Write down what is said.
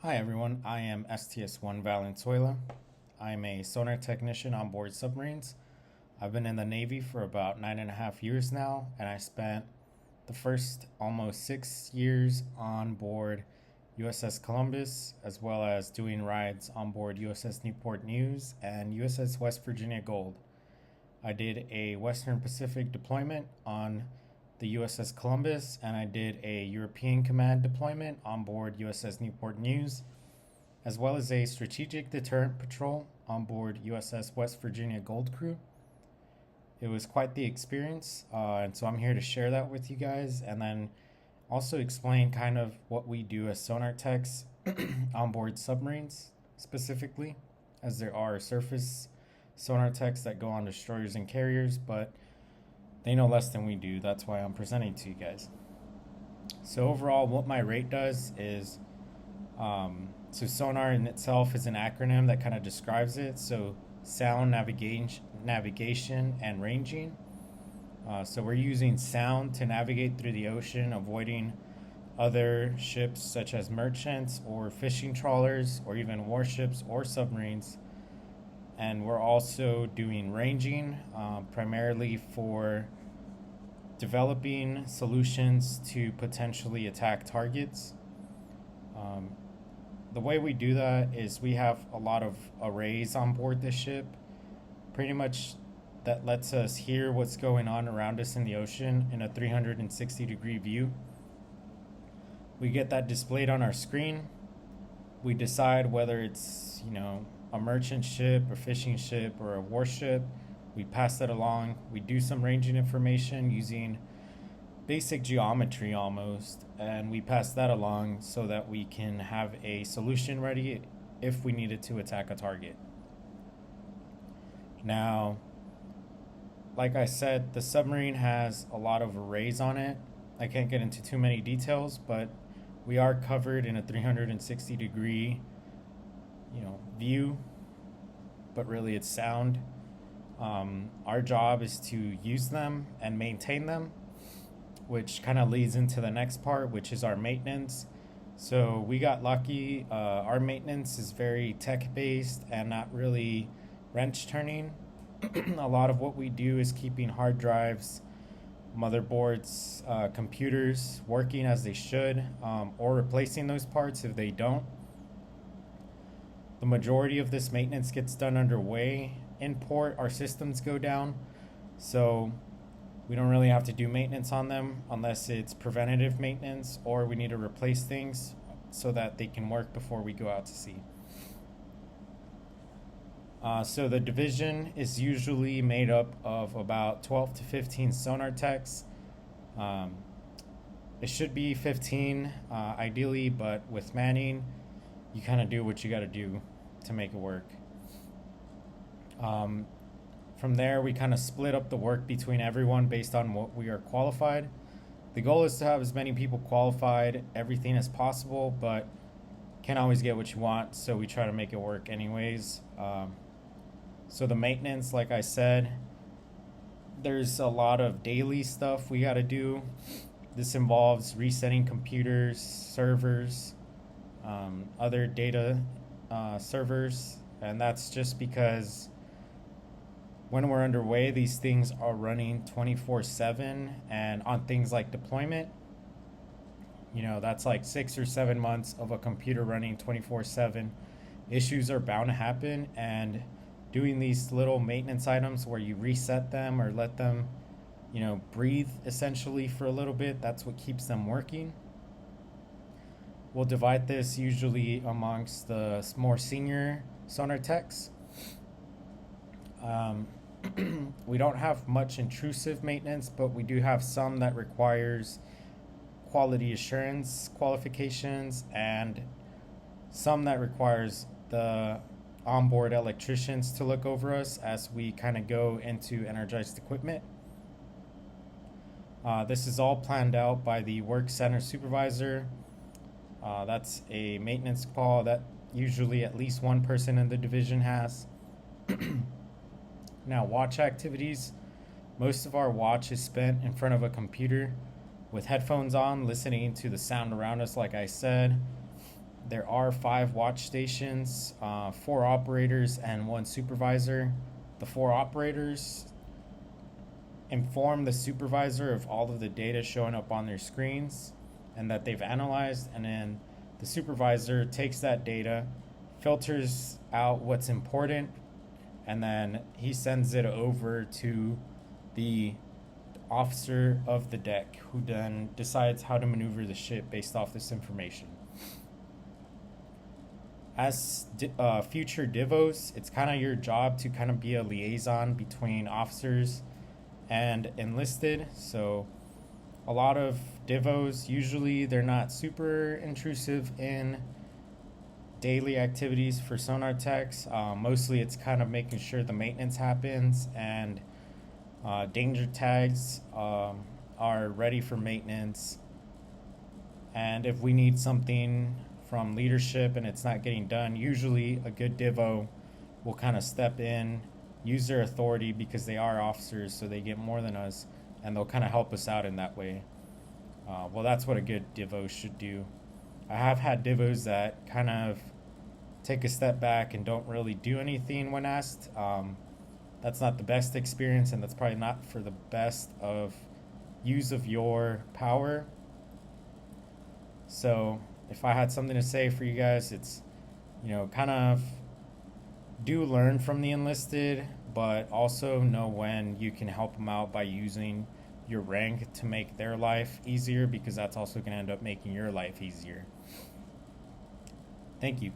Hi everyone, I am STS1 Valenzuela. I'm a sonar technician on board submarines. I've been in the Navy for about 9.5 years now, and I spent the first almost 6 years on board USS Columbus, as well as doing rides on board USS Newport News and USS West Virginia Gold. I did a Western Pacific deployment on the USS Columbus, and I did a European Command deployment on board USS Newport News, as well as a strategic deterrent patrol on board USS West Virginia Gold Crew. It was quite the experience, and so I'm here to share that with you guys, and then also explain kind of what we do as sonar techs on board submarines specifically, as there are surface sonar techs that go on destroyers and carriers, but they know less than we do. That's why I'm presenting to you guys. So overall, what my rate does is, so sonar in itself is an acronym that kind of describes it. So sound, navigation, and ranging. So we're using sound to navigate through the ocean, avoiding other ships such as merchants or fishing trawlers or even warships or submarines. And we're also doing ranging, primarily for developing solutions to potentially attack targets. The way we do that is we have a lot of arrays on board the ship, pretty much that lets us hear what's going on around us in the ocean in a 360-degree view. We get that displayed on our screen. We decide whether it's, a merchant ship, a fishing ship, or a warship. We pass that along. We do some ranging information using basic geometry almost, and we pass that along so that we can have a solution ready if we needed to attack a target. Now, like I said, the submarine has a lot of arrays on it. I can't get into too many details, but we are covered in a 360-degree view, but really it's sound. Our job is to use them and maintain them, which kind of leads into the next part, which is our maintenance. So we got lucky. Our maintenance is very tech-based and not really wrench turning. A lot of what we do is keeping hard drives, motherboards, computers working as they should, or replacing those parts if they don't. The majority of this maintenance gets done underway. In port, our systems go down, so we don't really have to do maintenance on them unless it's preventative maintenance or we need to replace things so that they can work before we go out to sea. So the division is usually made up of about 12 to 15 sonar techs. It should be 15 ideally, but with manning, you kind of do what you got to do to make it work. From there, we kind of split up the work between everyone based on what we are qualified. The goal is to have as many people qualified, everything as possible, but can't always get what you want, so we try to make it work anyways. So the maintenance, like I said, there's a lot of daily stuff we got to do. This involves resetting computers, servers, other data servers, and that's just because when we're underway, these things are running 24/7, and on things like deployment, that's like 6 or 7 months of a computer running 24/7. Issues are bound to happen, and doing these little maintenance items where you reset them or let them, breathe essentially for a little bit, that's what keeps them working. We'll divide this usually amongst the more senior sonar techs. We don't have much intrusive maintenance, but we do have some that requires quality assurance qualifications and some that requires the onboard electricians to look over us as we kind of go into energized equipment. This is all planned out by the work center supervisor. That's a maintenance call that usually at least one person in the division has. Now, watch activities. Most of our watch is spent in front of a computer with headphones on, listening to the sound around us, like I said. there are 5 watch stations, 4 operators, and 1 supervisor. The 4 operators inform the supervisor of all of the data showing up on their screens and that they've analyzed, and then the supervisor takes that data, filters out what's important, and then he sends it over to the officer of the deck, who then decides how to maneuver the ship based off this information. As future divos, it's kind of your job to kind of be a liaison between officers and enlisted. So a lot of divos, usually they're not super intrusive in daily activities for sonar techs. Mostly it's kind of making sure the maintenance happens, and danger tags are ready for maintenance. And if we need something from leadership and it's not getting done, usually a good divo will kind of step in, use their authority, because they are officers, so they get more than us, and they'll kind of help us out in that way. Well, that's what a good divo should do. I have had divos that kind of take a step back and don't really do anything when asked. That's not the best experience, and that's probably not for the best of use of your power. So if I had something to say for you guys, it's, kind of do learn from the enlisted, but also know when you can help them out by using your rank to make their life easier, because that's also going to end up making your life easier. Thank you.